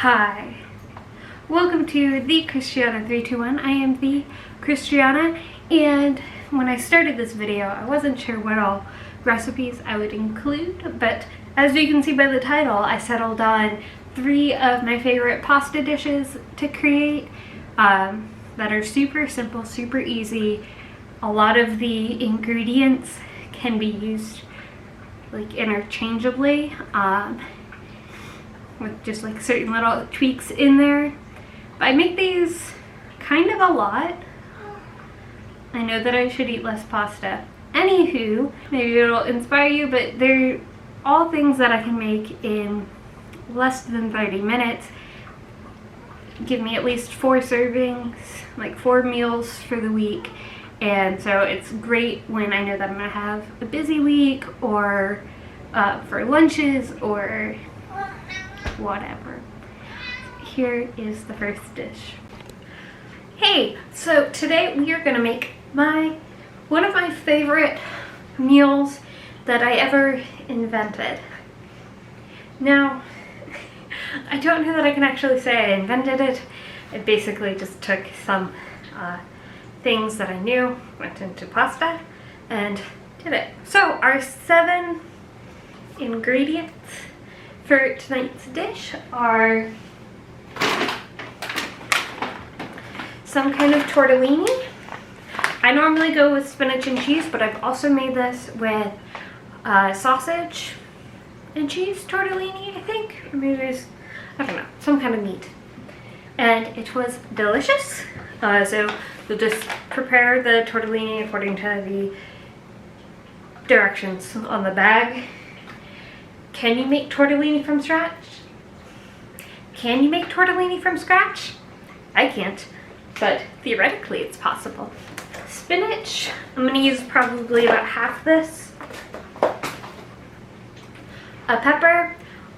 Hi, welcome to the Christiana 321. I am the Christiana, and when I started this video I wasn't sure what all recipes I would include, but as you can see by the title, I settled on 3 of my favorite pasta dishes to create that are super simple, super easy. A lot of the ingredients can be used like interchangeably with just like certain little tweaks in there. But I make these kind of a lot. I know that I should eat less pasta. Anywho, maybe it'll inspire you, but they're all things that I can make in less than 30 minutes. Give me at least 4 servings, like 4 meals for the week. And so it's great when I know that I'm gonna have a busy week, or for lunches or whatever. Here is the first dish. Hey, so today we are gonna make one of my favorite meals that I ever invented. Now, I don't know that I can actually say I invented it. I basically just took some things that I knew, went into pasta, and did it. So our 7 ingredients for tonight's dish are some kind of tortellini. I normally go with spinach and cheese, but I've also made this with sausage and cheese tortellini, I think. Or maybe there's, I don't know, some kind of meat. And it was delicious. So you'll just prepare the tortellini according to the directions on the bag. Can you make tortellini from scratch? Can you make tortellini from scratch? I can't, but theoretically it's possible. Spinach, I'm gonna use probably about half this. A pepper,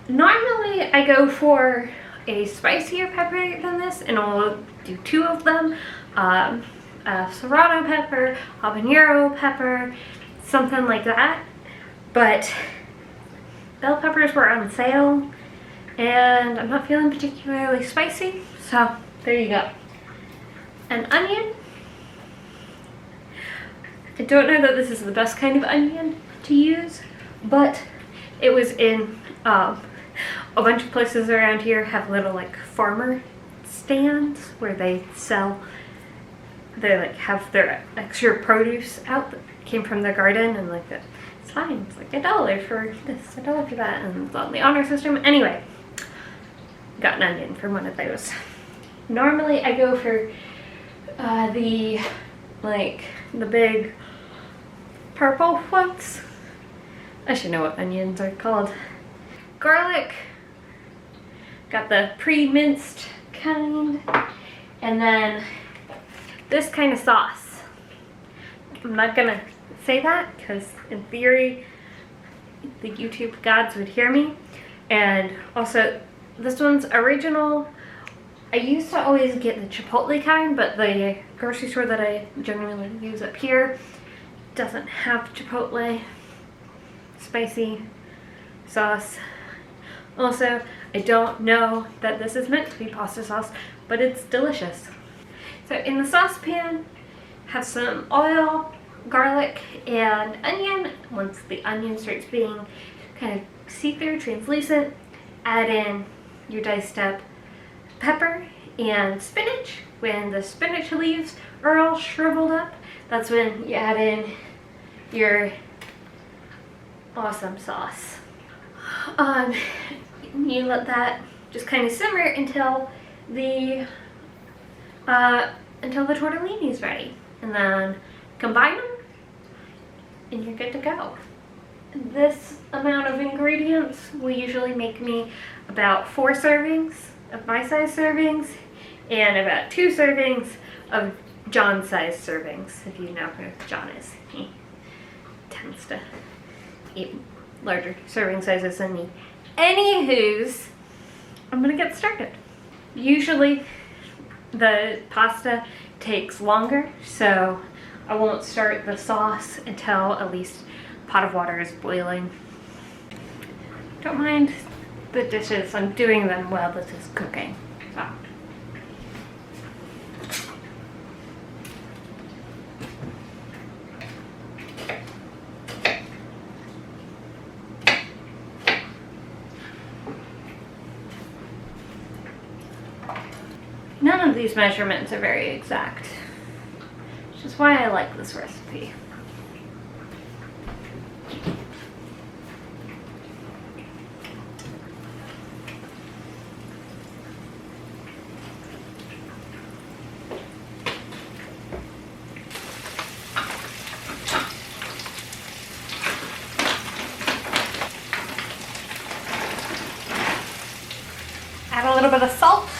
normally I go for a spicier pepper than this, and I'll do 2 of them. A serrano pepper, habanero pepper, something like that. But bell peppers were on sale, and I'm not feeling particularly spicy, so there you go. An onion. I don't know that this is the best kind of onion to use, but it was in a bunch of places around here have little like farmer stands where they sell, they like have their extra produce out that came from their garden, and like it's fine, it's like $1 for this, $1 for that, and it's on the honor system. Anyway, got an onion from one of those. Normally I go for the big purple ones. I should know what onions are called. Garlic, got the pre-minced kind, and then this kind of sauce. I'm not gonna say that because in theory the YouTube gods would hear me. And also this one's original. I used to always get the chipotle kind, but the grocery store that I generally use up here doesn't have chipotle spicy sauce. Also, I don't know that this is meant to be pasta sauce, but it's delicious. So in the saucepan, have some oil, garlic, and onion. Once the onion starts being kind of see-through, translucent, add in your diced up pepper and spinach. When the spinach leaves are all shriveled up, that's when you add in your awesome sauce. You let that just kind of simmer until the tortellini is ready, and then combine them and you're good to go. This amount of ingredients will usually make me about 4 servings of my size servings and about 2 servings of John's size servings. If you know who John is, he tends to eat larger serving sizes than me. Anywho's, I'm gonna get started. Usually the pasta takes longer, so I won't start the sauce until at least a pot of water is boiling. Don't mind the dishes. I'm doing them while this is cooking. So. None of these measurements are very exact, which is why I like this recipe. Add a little bit of salt.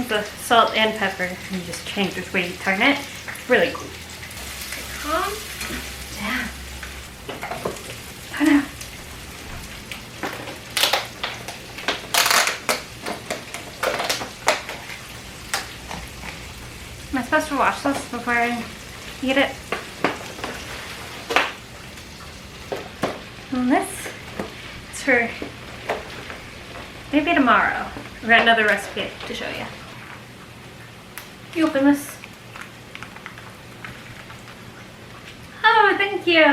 The salt and pepper, you just change which way you turn it. It's really cool. Calm down. Oh no. Am I supposed to wash this before I eat it? And this is for maybe tomorrow. I've got another recipe to show you. You open this. Oh, thank you.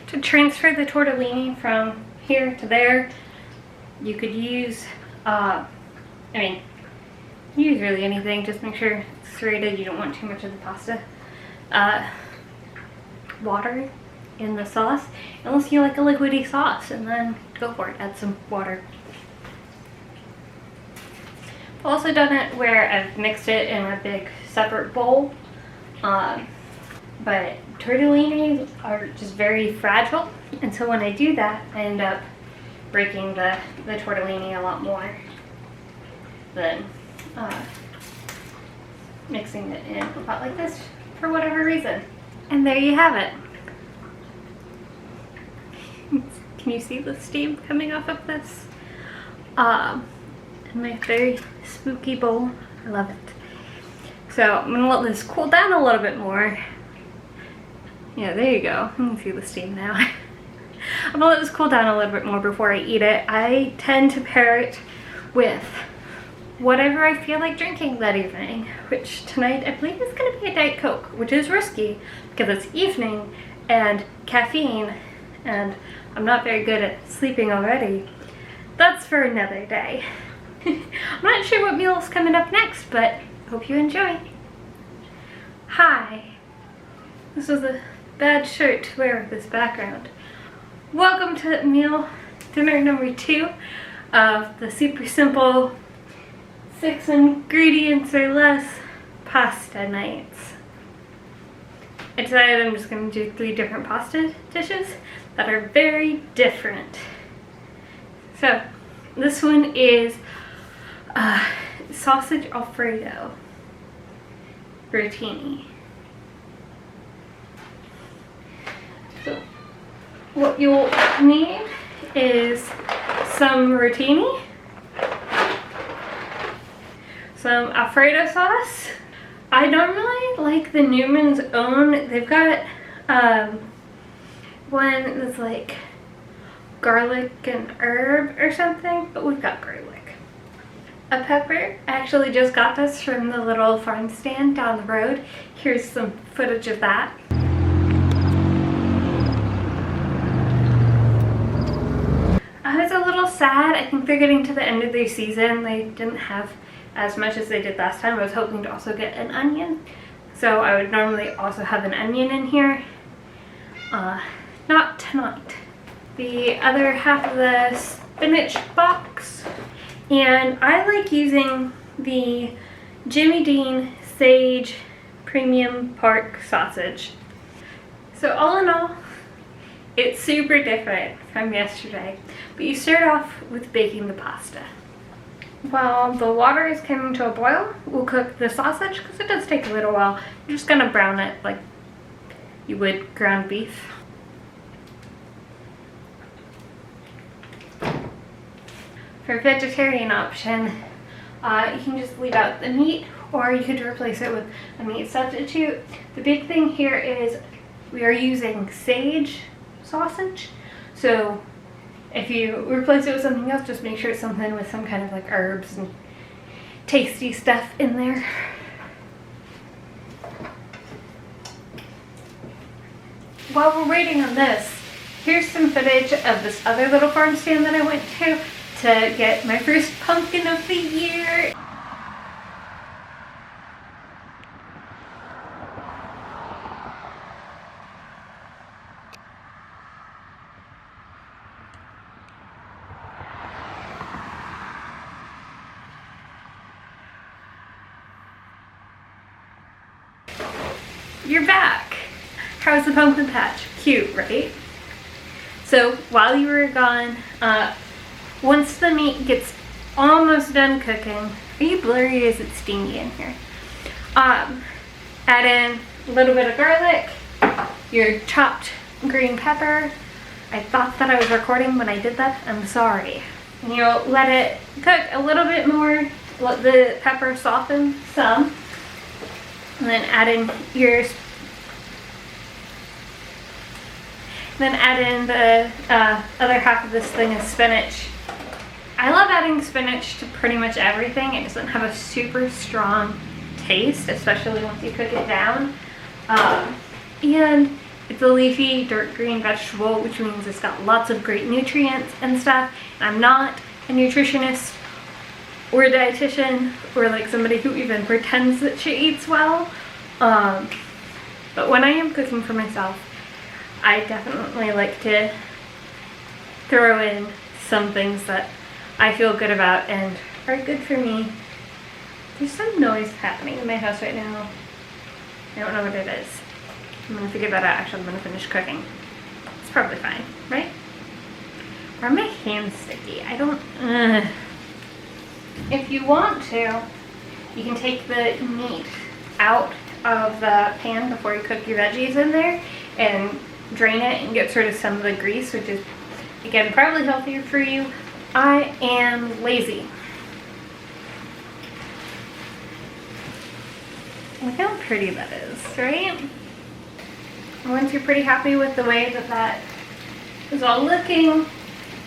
To transfer the tortellini from here to there, you could use, use really anything. Just make sure it's serrated. You don't want too much of the pasta. Water in the sauce, unless you like a liquidy sauce, and then go for it. Add some water. I've also done it where I've mixed it in a big separate bowl, but tortellini are just very fragile, and so when I do that, I end up breaking the tortellini a lot more than mixing it in a pot like this for whatever reason. And there you have it. Can you see the steam coming off of this? In my very spooky bowl. I love it. So I'm gonna let this cool down a little bit more. Yeah, there you go. You can see the steam now. I'm gonna let this cool down a little bit more before I eat it. I tend to pair it with whatever I feel like drinking that evening, which tonight I believe is gonna be a Diet Coke, which is risky because it's evening and caffeine, and I'm not very good at sleeping already. That's for another day. I'm not sure what meal is coming up next, but I hope you enjoy. Hi. This is a bad shirt to wear with this background. Welcome to dinner number 2 of the super simple 6 ingredients or less pasta nights. I decided I'm just going to do 3 different pasta dishes that are very different. So this one is sausage Alfredo rotini. So what you'll need is some rotini, some Alfredo sauce. I normally like the Newman's Own. They've got one that's like garlic and herb or something, but we've got garlic. A pepper. I actually just got this from the little farm stand down the road. Here's some footage of that. I was a little sad. I think they're getting to the end of their season. They didn't have as much as they did last time. I was hoping to also get an onion. So I would normally also have an onion in here. Not tonight. The other half of the spinach box. And I like using the Jimmy Dean Sage Premium Pork Sausage. So all in all, it's super different from yesterday. But you start off with baking the pasta. While the water is coming to a boil, we'll cook the sausage because it does take a little while. You're just gonna brown it like you would ground beef. For a vegetarian option, you can just leave out the meat, or you could replace it with a meat substitute. The big thing here is we are using sage sausage, so if you replace it with something else, just make sure it's something with some kind of like herbs and tasty stuff in there. While we're waiting on this, here's some footage of this other little farm stand that I went to get my first pumpkin of the year. You're back! How's the pumpkin patch? Cute, right? So while you were gone, once the meat gets almost done cooking, are you blurry or is it steamy in here? Add in a little bit of garlic, your chopped green pepper. I thought that I was recording when I did that. I'm sorry. And you'll let it cook a little bit more, let the pepper soften some. And then add in the other half of this thing of spinach. I love adding spinach to pretty much everything. It doesn't have a super strong taste, especially once you cook it down. And it's a leafy, dark green vegetable, which means it's got lots of great nutrients and stuff. And I'm not a nutritionist or a dietitian or like somebody who even pretends that she eats well. But when I am cooking for myself, I definitely like to throw in some things that I feel good about and are good for me. There's some noise happening in my house right now. I don't know what it is. I'm gonna figure that out. Actually, I'm gonna finish cooking. It's probably fine, right? Or are my hands sticky? I don't, If you want to, you can take the meat out of the pan before you cook your veggies in there and drain it and get rid of some of the grease, which is, again, probably healthier for you. I am lazy. Look how pretty that is, right? And once you're pretty happy with the way that that is all looking, you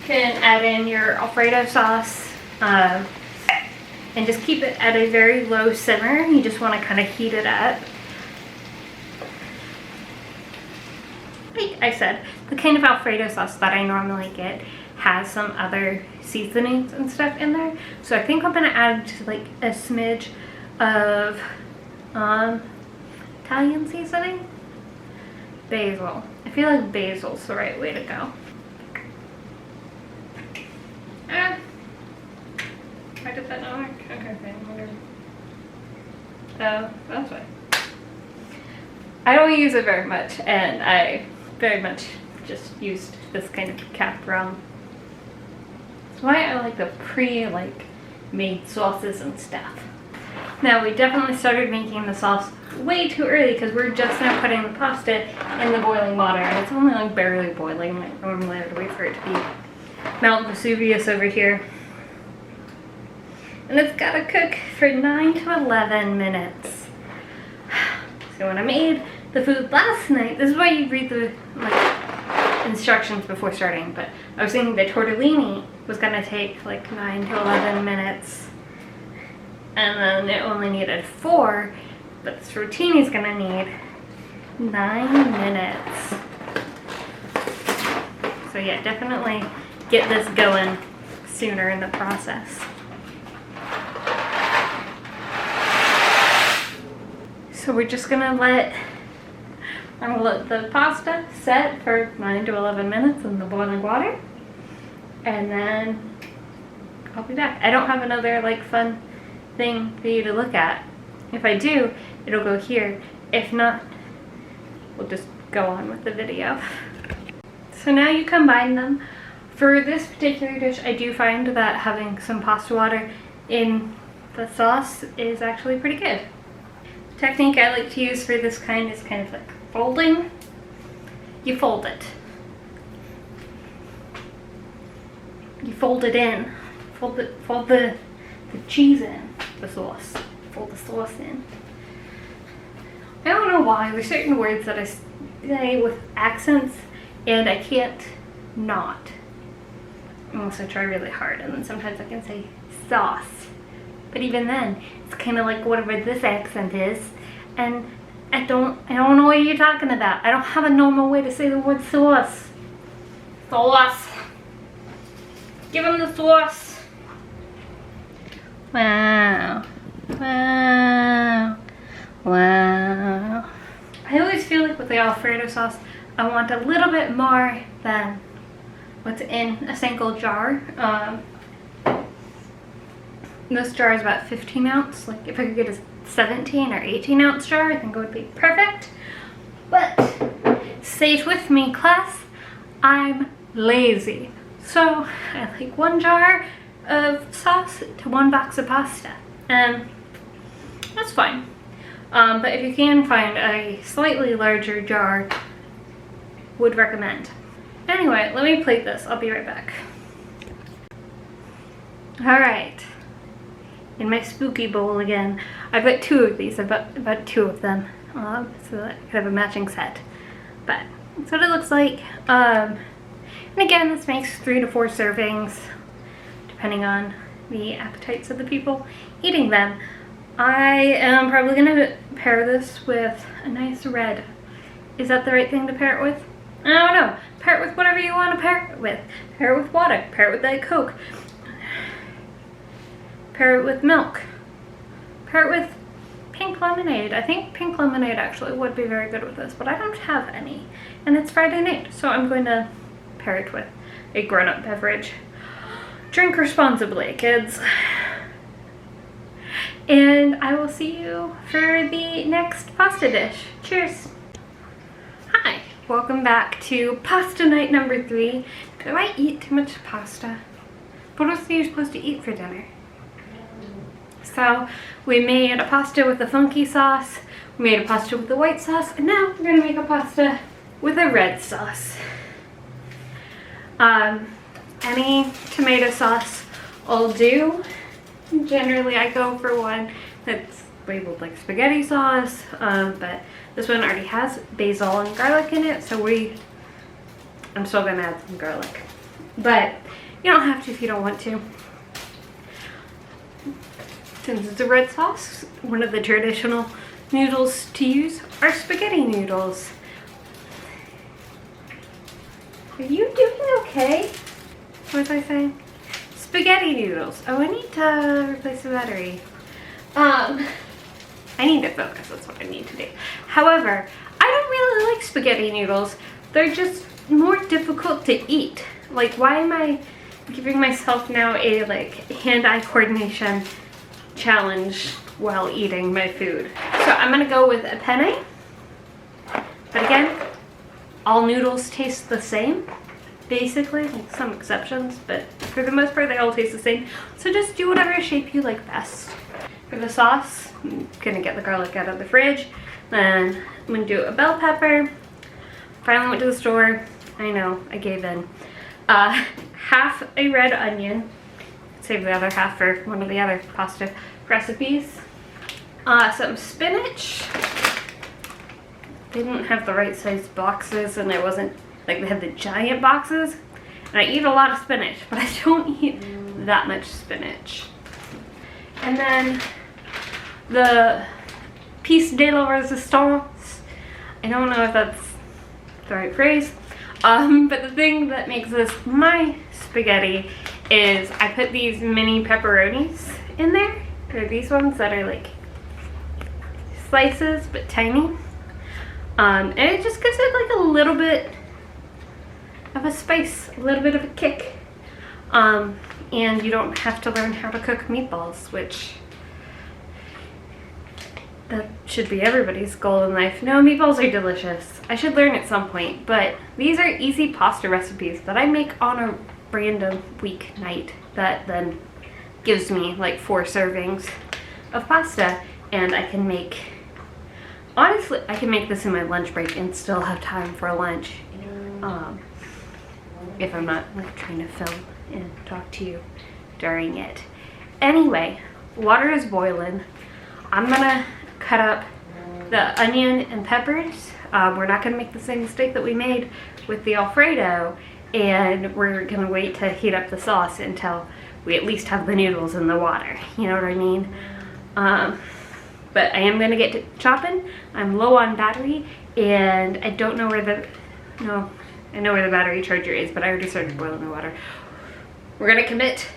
can add in your Alfredo sauce and just keep it at a very low simmer. You just want to kind of heat it up. Like I said, the kind of Alfredo sauce that I normally get has some other seasonings and stuff in there. So I think I'm going to add like a smidge of Italian seasoning. Basil. I feel like basil's the right way to go. Why did that not work? Okay, fine, whatever. That's fine. I don't use it very much, and I very much just used this kind of cap rum. That's why I like the made sauces and stuff. Now, we definitely started making the sauce way too early because we're just now putting the pasta in the boiling water, and it's only like barely boiling. Like, normally I would wait for it to be Mount Vesuvius over here. And it's gotta cook for 9 to 11 minutes. So when I made the food last night, this is why you read the instructions before starting, but I was thinking the tortellini was gonna take like 9 to 11 minutes, and then it only needed 4, but this rotini is gonna need 9 minutes. So yeah, definitely get this going sooner in the process. So we're just gonna let the pasta set for 9 to 11 minutes in the boiling water, and then I'll be back. I don't have another fun thing for you to look at. If I do, it'll go here. If not, we'll just go on with the video. So now you combine them. For this particular dish, I do find that having some pasta water in the sauce is actually pretty good. The technique I like to use for this kind is kind of like folding. You fold it. You fold it in. Fold the cheese in the sauce. fold the sauce in. I don't know why, there's certain words that I say with accents and I can't not. Unless I try really hard, and then sometimes I can say sauce. But even then, it's kind of like whatever this accent is, and I don't know what you're talking about. I don't have a normal way to say the word sauce. Sauce. Give him the sauce. Wow. Wow. Wow. I always feel like with the Alfredo sauce, I want a little bit more than what's in a single jar. This jar is about 15 ounce. Like if I could get a 17 or 18 ounce jar, I think it would be perfect. But say it with me, class, I'm lazy. So I like 1 jar of sauce to 1 box of pasta. And that's fine. But if you can find a slightly larger jar, would recommend. Anyway, let me plate this. I'll be right back. Alright. In my spooky bowl again. I've got 2 of these. I've got about 2 of them. So that I could have a matching set. But that's what it looks like. And again, this makes 3 to 4 servings, depending on the appetites of the people eating them. I am probably going to pair this with a nice red. Is that the right thing to pair it with? I don't know. Pair it with whatever you want to pair it with. Pair it with water. Pair it with Diet Coke. Pair it with milk. Pair it with pink lemonade. I think pink lemonade actually would be very good with this, but I don't have any. And it's Friday night, so I'm going to pair it with a grown-up beverage. Drink responsibly, kids. And I will see you for the next pasta dish. Cheers. Hi, welcome back to pasta night number 3. Do I eat too much pasta? What else are you supposed to eat for dinner? So we made a pasta with a funky sauce, we made a pasta with the white sauce, and now we're gonna make a pasta with a red sauce. Any tomato sauce will do. Generally I go for one that's labeled like spaghetti sauce, but this one already has basil and garlic in it, so I'm still gonna add some garlic. But you don't have to if you don't want to. Since it's a red sauce, one of the traditional noodles to use are spaghetti noodles. Are you doing okay? What was I saying? Spaghetti noodles. Oh, I need to replace the battery. I need to focus, that's what I need to do. However, I don't really like spaghetti noodles. They're just more difficult to eat. Like, why am I giving myself now a hand-eye coordination challenge while eating my food? So I'm gonna go with a penne. But again, all noodles taste the same, basically, with some exceptions, but for the most part they all taste the same. So just do whatever shape you like best. For the sauce, I'm gonna get the garlic out of the fridge, then I'm gonna do a bell pepper. Finally went to the store. I know, I gave in. Half a red onion. Save the other half for one of the other pasta recipes. Some spinach. They didn't have the right size boxes, and it wasn't like they had the giant boxes. And I eat a lot of spinach, but I don't eat that much spinach. And then the piece de la resistance. I don't know if that's the right phrase. But the thing that makes this my spaghetti is I put these mini pepperonis in there. They're these ones that are like slices but tiny. And it just gives it like a little bit of a spice, a little bit of a kick. And you don't have to learn how to cook meatballs, which that should be everybody's goal in life. No, meatballs are delicious. I should learn at some point, but these are easy pasta recipes that I make on a random weeknight that then gives me like 4 servings of pasta, and I can make, honestly, I can make this in my lunch break and still have time for lunch. If I'm not like trying to film and talk to you during it. Anyway, water is boiling. I'm gonna cut up the onion and peppers. We're not gonna make the same mistake that we made with the Alfredo, and we're gonna wait to heat up the sauce until we at least have the noodles in the water. You know what I mean? But I am gonna get to chopping. I'm low on battery, and I don't know where the, no, I know where the battery charger is, but I already started boiling the water. We're gonna commit.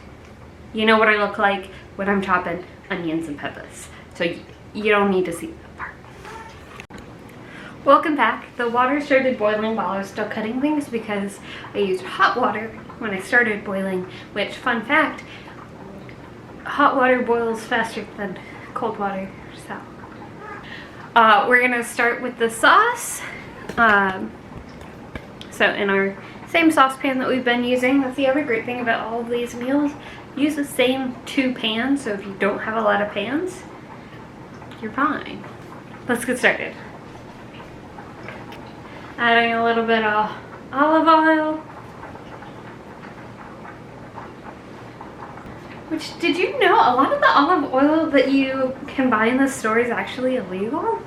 You know what I look like when I'm chopping onions and peppers. So you don't need to see that part. Welcome back. The water started boiling while I was still cutting things because I used hot water when I started boiling, which, fun fact, hot water boils faster than cold water, so. We're gonna start with the sauce. So in our same saucepan that we've been using, that's the other great thing about all of these meals, use the same 2 pans, so if you don't have a lot of pans, you're fine. Let's get started. Adding a little bit of olive oil. Which, did you know a lot of the olive oil that you can buy in the store is actually illegal?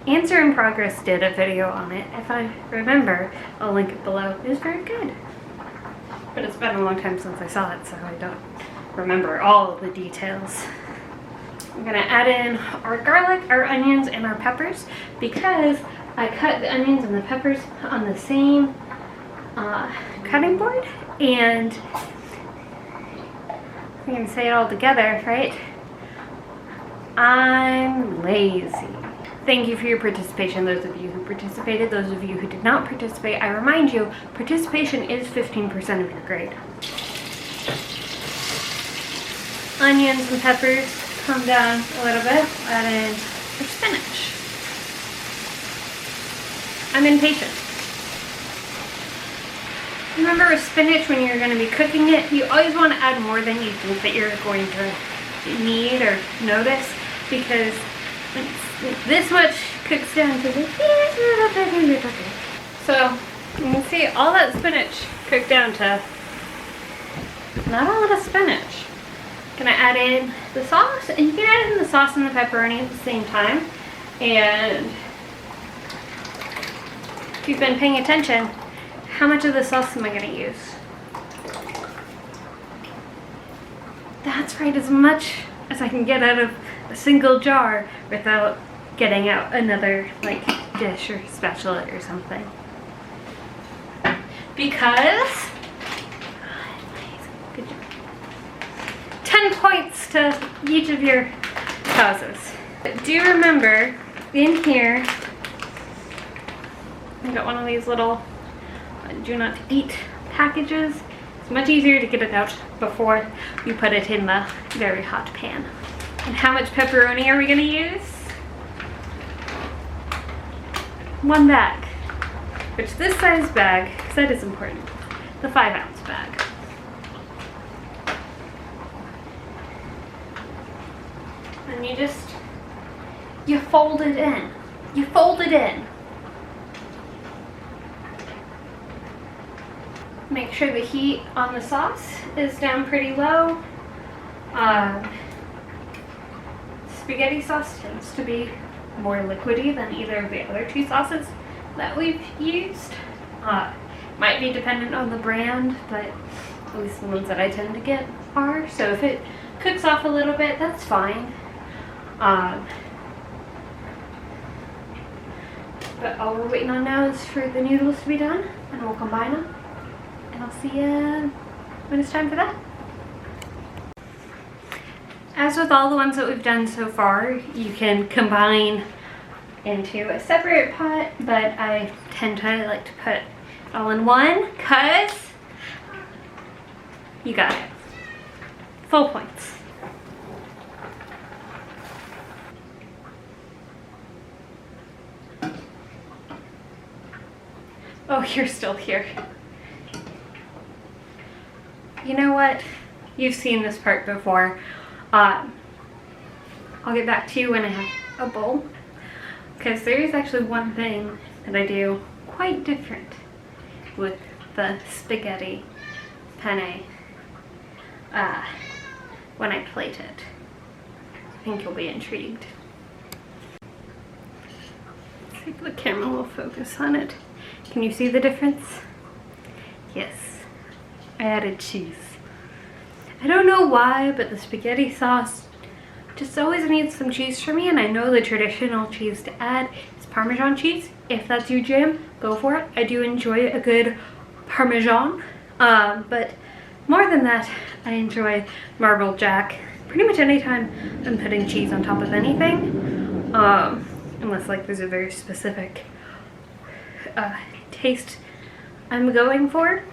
Answer in Progress did a video on it. If I remember, I'll link it below. It was very good. But it's been a long time since I saw it, so I don't remember all of the details. I'm gonna add in our garlic, our onions, and our peppers because I cut the onions and the peppers on the same cutting board, and I'm gonna say it all together, right? I'm lazy. Thank you for your participation, those of you who participated. Those of you who did not participate, I remind you, participation is 15% of your grade. Onions and peppers calm down a little bit. Add in our spinach. I'm impatient. Remember with spinach, when you're going to be cooking it, you always want to add more than you think that you're going to need or notice, because this much cooks down to this little bit. So you can see all that spinach cooked down to not a lot of spinach. Gonna add in the sauce, and you can add in the sauce and the pepperoni at the same time. And if you've been paying attention, how much of the sauce am I gonna use? That's right, as much as I can get out of a single jar without getting out another like dish or spatula or something. Because good job. 10 points to each of your causes. Do remember, in here, I got one of these little do not eat packages. It's much easier to get it out before you put it in the very hot pan. And how much pepperoni are we gonna use? 1 bag, which this size bag, because that is important, the 5-ounce bag. And you fold it in. You fold it in. Make sure the heat on the sauce is down pretty low. Spaghetti sauce tends to be more liquidy than either of the other 2 sauces that we've used. Might be dependent on the brand, but at least the ones that I tend to get are. So if it cooks off a little bit, that's fine. But all we're waiting on now is for the noodles to be done, and we'll combine them. And I'll see you when it's time for that. As with all the ones that we've done so far, you can combine into a separate pot, but I tend to like to put all in one because you got it. Full points. Oh, you're still here. You know what? You've seen this part before. I'll get back to you when I have a bowl, because there is actually one thing that I do quite different with the spaghetti penne when I plate it. think you'll be intrigued. Let's see if the camera will focus on it. Can you see the difference? Yes, I added cheese. I don't know why, but the spaghetti sauce just always needs some cheese for me, and I know the traditional cheese to add is Parmesan cheese. If that's your jam, go for it. I do enjoy a good Parmesan, but more than that, I enjoy Marble Jack pretty much anytime I'm putting cheese on top of anything, unless like there's a very specific taste I'm going for.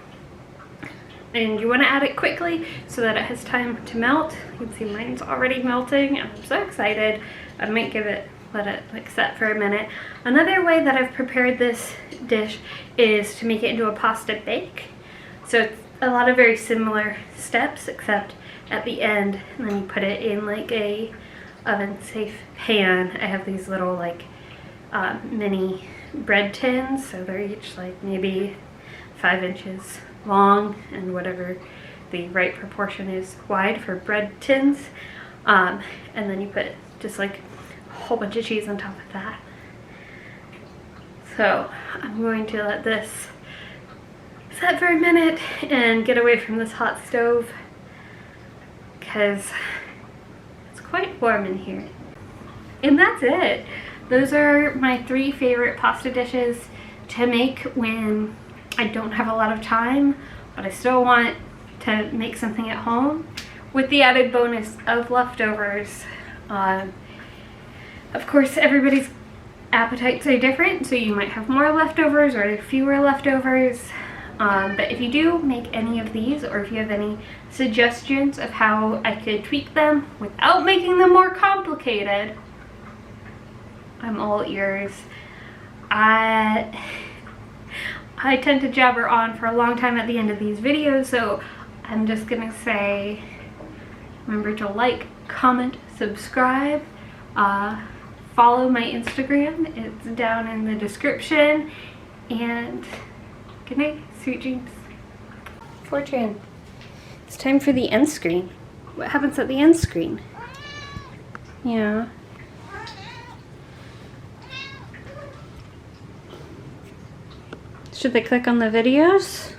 And you want to add it quickly so that it has time to melt. You can see mine's already melting and I'm so excited. I might let it like set for a minute. Another way that I've prepared this dish is to make it into a pasta bake. So it's a lot of very similar steps, except at the end, and then you put it in like a oven safe pan. I have these little like mini bread tins, so they're each like maybe 5 inches long and whatever the right proportion is wide for bread tins, and then you put just like a whole bunch of cheese on top of that. So I'm going to let this set for a minute and get away from this hot stove because it's quite warm in here. And that's it. Those are my 3 favorite pasta dishes to make when I don't have a lot of time, but I still want to make something at home, with the added bonus of leftovers. Of course, everybody's appetites are different, so you might have more leftovers or fewer leftovers. But if you do make any of these, or if you have any suggestions of how I could tweak them without making them more complicated, I'm all ears. I tend to jabber on for a long time at the end of these videos, so I'm just gonna say, remember to like, comment, subscribe, follow my Instagram, it's down in the description, and good night, sweet dreams. Fortune, it's time for the end screen. What happens at the end screen? Yeah. Should they click on the videos?